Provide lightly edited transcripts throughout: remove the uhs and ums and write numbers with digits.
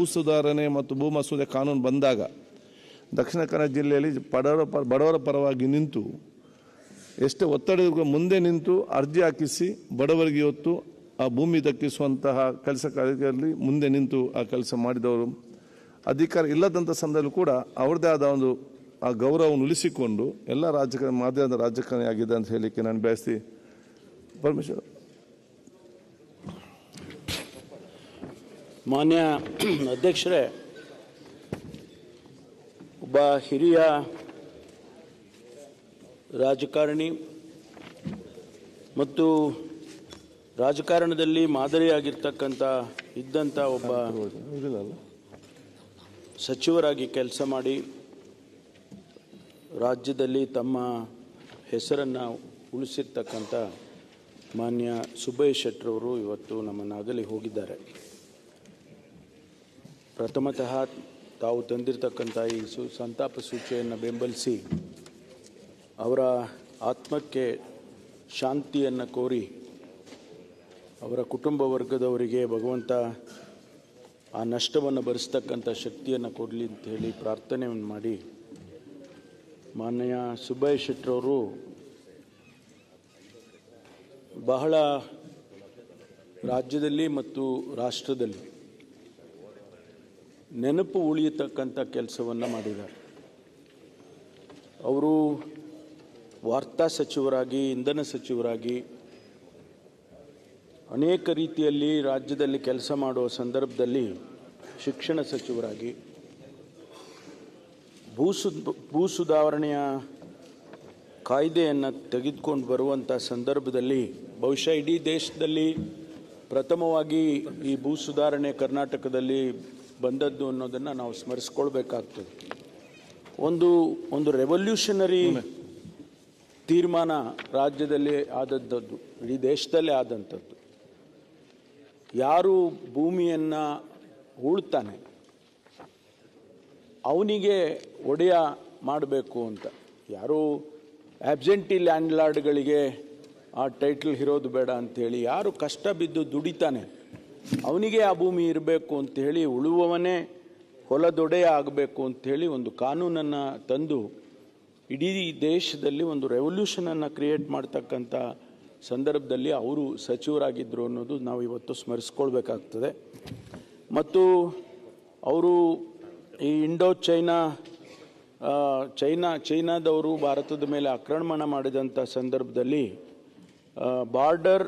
ಭೂ ಸುಧಾರಣೆ ಮತ್ತು ಭೂ ಮಸೂದೆ ಕಾನೂನು ಬಂದಾಗ ದಕ್ಷಿಣ ಕನ್ನಡ ಜಿಲ್ಲೆಯಲ್ಲಿ ಬಡವರ ಪರವಾಗಿ ನಿಂತು ಎಷ್ಟೇ ಒತ್ತಡದ ಮುಂದೆ ನಿಂತು ಅರ್ಜಿ ಹಾಕಿಸಿ ಬಡವರಿಗೆ ಇವತ್ತು ಆ ಭೂಮಿ ದಕ್ಕಿಸುವಂತಹ ಕೆಲಸ ಕಾರ್ಯದಲ್ಲಿ ಮುಂದೆ ನಿಂತು ಆ ಕೆಲಸ ಮಾಡಿದವರು. ಅಧಿಕಾರ ಇಲ್ಲದಂಥ ಸಂದರ್ಭದಲ್ಲಿ ಕೂಡ ಅವ್ರದ್ದೇ ಆದ ಒಂದು ಆ ಗೌರವವನ್ನು ಉಳಿಸಿಕೊಂಡು ಎಲ್ಲ ಮಾಧ್ಯಮದ ರಾಜಕಾರಣಿ ಆಗಿದೆ ಅಂತ ಹೇಳಲಿಕ್ಕೆ ನಾನು ಬಯಸ್ತಿ. ಪರಮೇಶ್ವರ್. ಮಾನ್ಯ ಅಧ್ಯಕ್ಷರೇ, ಒಬ್ಬ ಹಿರಿಯ ರಾಜಕಾರಣಿ ಮತ್ತು ರಾಜಕಾರಣದಲ್ಲಿ ಮಾದರಿಯಾಗಿರ್ತಕ್ಕಂಥ ಇದ್ದಂಥ ಒಬ್ಬ ಸಚಿವರಾಗಿ ಕೆಲಸ ಮಾಡಿ ರಾಜ್ಯದಲ್ಲಿ ತಮ್ಮ ಹೆಸರನ್ನು ಉಳಿಸಿರ್ತಕ್ಕಂಥ ಮಾನ್ಯ ಸುಬ್ಬಯ್ಯ ಶೆಟ್ಟರವರು ಇವತ್ತು ನಮ್ಮನ್ನು ಅಗಲಿ ಹೋಗಿದ್ದಾರೆ. ಪ್ರಥಮತಃ ತಾವು ತಂದಿರತಕ್ಕಂಥ ಈ ಸಂತಾಪ ಸೂಚನೆಯನ್ನು ಬೆಂಬಲಿಸಿ ಅವರ ಆತ್ಮಕ್ಕೆ ಶಾಂತಿಯನ್ನು ಕೋರಿ ಅವರ ಕುಟುಂಬ ವರ್ಗದವರಿಗೆ ಭಗವಂತ ಆ ನಷ್ಟವನ್ನು ಭರಿಸ್ತಕ್ಕಂಥ ಶಕ್ತಿಯನ್ನು ಕೊಡಲಿ ಅಂತ ಹೇಳಿ ಪ್ರಾರ್ಥನೆಯನ್ನು ಮಾಡಿ, ಮಾನ್ಯ ಸುಬ್ಬಯ್ಯ ಶೆಟ್ಟರವರು ಬಹಳ ರಾಜ್ಯದಲ್ಲಿ ಮತ್ತು ರಾಷ್ಟ್ರದಲ್ಲಿ ನೆನಪು ಉಳಿಯತಕ್ಕಂಥ ಕೆಲಸವನ್ನು ಮಾಡಿದ್ದಾರೆ. ಅವರು ವಾರ್ತಾ ಸಚಿವರಾಗಿ, ಇಂಧನ ಸಚಿವರಾಗಿ ಅನೇಕ ರೀತಿಯಲ್ಲಿ ರಾಜ್ಯದಲ್ಲಿ ಕೆಲಸ ಮಾಡುವ ಸಂದರ್ಭದಲ್ಲಿ ಶಿಕ್ಷಣ ಸಚಿವರಾಗಿ ಭೂ ಸುಧಾರಣೆಯ ಕಾಯ್ದೆಯನ್ನು ತೆಗೆದುಕೊಂಡು ಬರುವಂಥ ಸಂದರ್ಭದಲ್ಲಿ ಬಹುಶಃ ಇಡೀ ದೇಶದಲ್ಲಿ ಪ್ರಥಮವಾಗಿ ಈ ಭೂ ಸುಧಾರಣೆ ಕರ್ನಾಟಕದಲ್ಲಿ ಬಂದದ್ದು ಅನ್ನೋದನ್ನು ನಾವು ಸ್ಮರಿಸ್ಕೊಳ್ಬೇಕಾಗ್ತದೆ. ಒಂದು ರೆವಲ್ಯೂಷನರಿ ತೀರ್ಮಾನ ರಾಜ್ಯದಲ್ಲಿ ಆದದ್ದು, ಇಡೀ ದೇಶದಲ್ಲೇ ಆದಂಥದ್ದು. ಯಾರು ಭೂಮಿಯನ್ನು ಉಳ್ತಾನೆ ಅವನಿಗೆ ಒಡೆಯ ಮಾಡಬೇಕು ಅಂತ, ಯಾರು ಆಬ್ಸೆಂಟಿ ಲ್ಯಾಂಡ್ ಲಾರ್ಡ್ಗಳಿಗೆ ಆ ಟೈಟಲ್ ಇರೋದು ಬೇಡ ಅಂಥೇಳಿ, ಯಾರು ಕಷ್ಟ ಬಿದ್ದು ದುಡಿತಾನೆ ಅವನಿಗೆ ಆ ಭೂಮಿ ಇರಬೇಕು ಅಂಥೇಳಿ, ಉಳುವವನೇ ಹೊಲದೊಡೆಯ ಆಗಬೇಕು ಅಂಥೇಳಿ ಒಂದು ಕಾನೂನನ್ನು ತಂದು ಇಡೀ ದೇಶದಲ್ಲಿ ಒಂದು ರೆವಲ್ಯೂಷನನ್ನು ಕ್ರಿಯೇಟ್ ಮಾಡ್ತಕ್ಕಂಥ ಸಂದರ್ಭದಲ್ಲಿ ಅವರು ಸಚಿವರಾಗಿದ್ದರು ಅನ್ನೋದು ನಾವು ಇವತ್ತು ಸ್ಮರಿಸ್ಕೊಳ್ಬೇಕಾಗ್ತದೆ. ಮತ್ತು ಅವರು ಈ ಚೈನಾದವರು ಭಾರತದ ಮೇಲೆ ಆಕ್ರಮಣ ಮಾಡಿದಂಥ ಸಂದರ್ಭದಲ್ಲಿ ಬಾರ್ಡರ್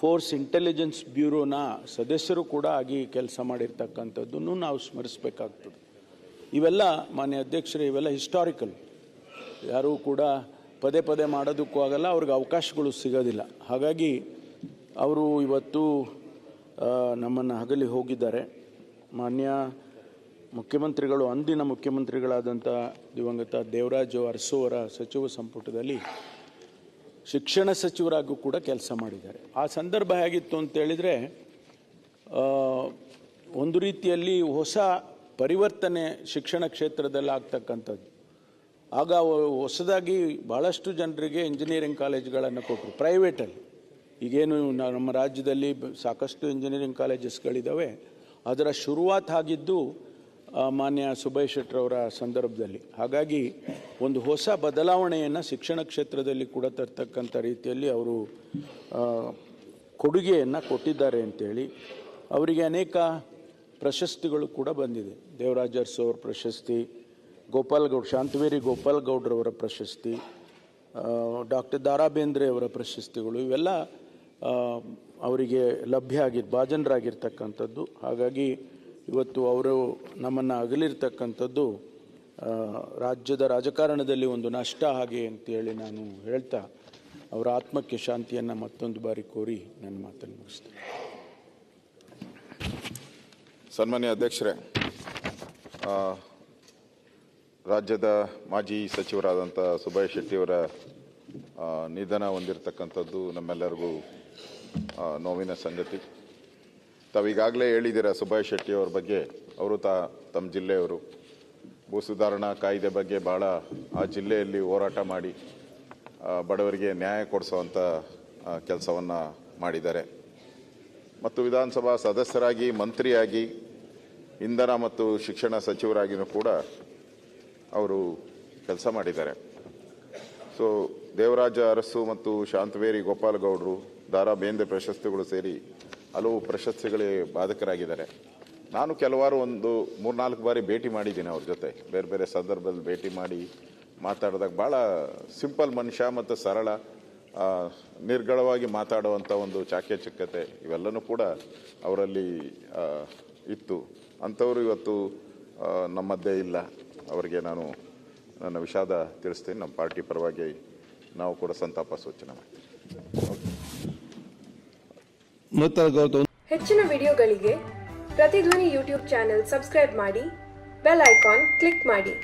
ಫೋರ್ಸ್ ಇಂಟೆಲಿಜೆನ್ಸ್ ಬ್ಯೂರೋನ ಸದಸ್ಯರು ಕೂಡ ಆಗಿ ಕೆಲಸ ಮಾಡಿರ್ತಕ್ಕಂಥದ್ದನ್ನು ನಾವು ಸ್ಮರಿಸಬೇಕಾಗ್ತದೆ. ಇವೆಲ್ಲ ಮಾನ್ಯ ಅಧ್ಯಕ್ಷರೇ, ಇವೆಲ್ಲ ಹಿಸ್ಟಾರಿಕಲ್. ಯಾರೂ ಕೂಡ ಪದೇ ಪದೇ ಮಾಡೋದಕ್ಕೂ ಆಗಲ್ಲ, ಅವ್ರಿಗೆ ಅವಕಾಶಗಳು ಸಿಗೋದಿಲ್ಲ. ಹಾಗಾಗಿ ಅವರು ಇವತ್ತು ನಮ್ಮನ್ನು ಅಗಲಿ ಹೋಗಿದ್ದಾರೆ. ಮಾನ್ಯ ಮುಖ್ಯಮಂತ್ರಿಗಳು, ಅಂದಿನ ಮುಖ್ಯಮಂತ್ರಿಗಳಾದಂಥ ದಿವಂಗತ ದೇವರಾಜು ಅರಸು ಅವರ ಸಚಿವ ಸಂಪುಟದಲ್ಲಿ ಶಿಕ್ಷಣ ಸಚಿವರಾಗೂ ಕೂಡ ಕೆಲಸ ಮಾಡಿದ್ದಾರೆ. ಆ ಸಂದರ್ಭ ಹೇಗಿತ್ತು ಅಂತೇಳಿದರೆ, ಒಂದು ರೀತಿಯಲ್ಲಿ ಹೊಸ ಪರಿವರ್ತನೆ ಶಿಕ್ಷಣ ಕ್ಷೇತ್ರದಲ್ಲಿ ಆಗ್ತಕ್ಕಂಥದ್ದು. ಆಗ ಹೊಸದಾಗಿ ಭಾಳಷ್ಟು ಜನರಿಗೆ ಇಂಜಿನಿಯರಿಂಗ್ ಕಾಲೇಜ್ಗಳನ್ನು ಕೊಟ್ಟರು ಪ್ರೈವೇಟಲ್ಲಿ. ಈಗೇನು ನಮ್ಮ ರಾಜ್ಯದಲ್ಲಿ ಸಾಕಷ್ಟು ಇಂಜಿನಿಯರಿಂಗ್ ಕಾಲೇಜಸ್ಗಳಿದ್ದಾವೆ, ಅದರ ಶುರುವಾತ್ ಆಗಿದ್ದು ಮಾನ್ಯ ಸುಬ್ಬಯ್ಯ ಶೆಟ್ಟರವರ ಸಂದರ್ಭದಲ್ಲಿ. ಹಾಗಾಗಿ ಒಂದು ಹೊಸ ಬದಲಾವಣೆಯನ್ನು ಶಿಕ್ಷಣ ಕ್ಷೇತ್ರದಲ್ಲಿ ಕೂಡ ತರ್ತಕ್ಕಂಥ ರೀತಿಯಲ್ಲಿ ಅವರು ಕೊಡುಗೆಯನ್ನು ಕೊಟ್ಟಿದ್ದಾರೆ ಅಂತೇಳಿ ಅವರಿಗೆ ಅನೇಕ ಪ್ರಶಸ್ತಿಗಳು ಕೂಡ ಬಂದಿದೆ. ದೇವರಾಜ ಅರಸು ಅವರ ಪ್ರಶಸ್ತಿ, ಶಾಂತವೇರಿ ಗೋಪಾಲ್ ಗೌಡ್ರವರ ಪ್ರಶಸ್ತಿ, ಡಾಕ್ಟರ್ ದಾರಾ ಬೇಂದ್ರೆ ಅವರ ಪ್ರಶಸ್ತಿಗಳು, ಇವೆಲ್ಲ ಅವರಿಗೆ ಲಭ್ಯ ಭಾಜನರಾಗಿರ್ತಕ್ಕಂಥದ್ದು. ಹಾಗಾಗಿ ಇವತ್ತು ಅವರು ನಮ್ಮನ್ನು ಅಗಲಿರ್ತಕ್ಕಂಥದ್ದು ರಾಜ್ಯದ ರಾಜಕಾರಣದಲ್ಲಿ ಒಂದು ನಷ್ಟ ಹಾಗೆ ಅಂತೇಳಿ ನಾನು ಹೇಳ್ತಾ ಅವರ ಆತ್ಮಕ್ಕೆ ಶಾಂತಿಯನ್ನು ಮತ್ತೊಂದು ಬಾರಿ ಕೋರಿ ನನ್ನ ಮಾತನ್ನು ಮುಗಿಸ್ತೇನೆ. ಸನ್ಮಾನ್ಯ ಅಧ್ಯಕ್ಷರೇ, ರಾಜ್ಯದ ಮಾಜಿ ಸಚಿವರಾದಂಥ ಸುಬ್ಬಯ್ಯ ಶೆಟ್ಟಿಯವರ ನಿಧನ ಹೊಂದಿರತಕ್ಕಂಥದ್ದು ನಮ್ಮೆಲ್ಲರಿಗೂ ನೋವಿನ ಸಂಗತಿ. ತಾವೀಗಾಗಲೇ ಹೇಳಿದ್ದೀರ ಸುಬ್ಬಯ್ಯ ಶೆಟ್ಟಿಯವರ ಬಗ್ಗೆ. ಅವರು ತಮ್ಮ ಜಿಲ್ಲೆಯವರು. ಭೂ ಸುಧಾರಣಾ ಕಾಯ್ದೆ ಬಗ್ಗೆ ಭಾಳ ಆ ಜಿಲ್ಲೆಯಲ್ಲಿ ಹೋರಾಟ ಮಾಡಿ ಬಡವರಿಗೆ ನ್ಯಾಯ ಕೊಡಿಸುವಂಥ ಕೆಲಸವನ್ನು ಮಾಡಿದ್ದಾರೆ. ಮತ್ತು ವಿಧಾನಸಭಾ ಸದಸ್ಯರಾಗಿ, ಮಂತ್ರಿಯಾಗಿ ಇಂಧನ ಮತ್ತು ಶಿಕ್ಷಣ ಸಚಿವರಾಗಿಯೂ ಕೂಡ ಅವರು ಕೆಲಸ ಮಾಡಿದ್ದಾರೆ. ಸೊ ದೇವರಾಜ ಅರಸು ಮತ್ತು ಶಾಂತವೇರಿ ಗೋಪಾಲಗೌಡರು ದಾರಾ ಬೇಂದ್ರೆ ಪ್ರಶಸ್ತಿಗಳು ಸೇರಿ ಹಲವು ಪ್ರಶಸ್ತಿಗಳೇ ಬಾಧಕರಾಗಿದ್ದಾರೆ. ನಾನು ಕೆಲವಾರು 3-4 ಬಾರಿ ಭೇಟಿ ಮಾಡಿದ್ದೀನಿ ಅವ್ರ ಜೊತೆ, ಬೇರೆ ಬೇರೆ ಸಂದರ್ಭದಲ್ಲಿ ಭೇಟಿ ಮಾಡಿ ಮಾತಾಡಿದಾಗ ಭಾಳ ಸಿಂಪಲ್ ಮನುಷ್ಯ ಮತ್ತು ಸರಳ, ನಿರ್ಗಳವಾಗಿ ಮಾತಾಡುವಂಥ ಒಂದು ಚಾಕಚಕ್ಯತೆ ಇವೆಲ್ಲನೂ ಕೂಡ ಅವರಲ್ಲಿ ಇತ್ತು. ಅಂಥವರು ಇವತ್ತು ನಮ್ಮ ಮಧ್ಯೆ ಇಲ್ಲ. ಅವರಿಗೆ ನಾನು ನನ್ನ ವಿಷಾದ ತಿಳಿಸ್ತೀನಿ. ನಮ್ಮ ಪಾರ್ಟಿ ಪರವಾಗಿ ನಾವು ಕೂಡ ಸಂತಾಪ ಸೂಚನೆ ಮಾಡ್ತೀವಿ. ಹೆಚ್ಚಿನ ವಿಡಿಯೋಗಳಿಗೆ ಪ್ರತಿಧ್ವನಿ ಯೂಟ್ಯೂಬ್ ಚಾನೆಲ್ ಸಬ್ಸ್ಕ್ರೈಬ್ ಮಾಡಿ, ಬೆಲ್ ಐಕಾನ್ ಕ್ಲಿಕ್ ಮಾಡಿ.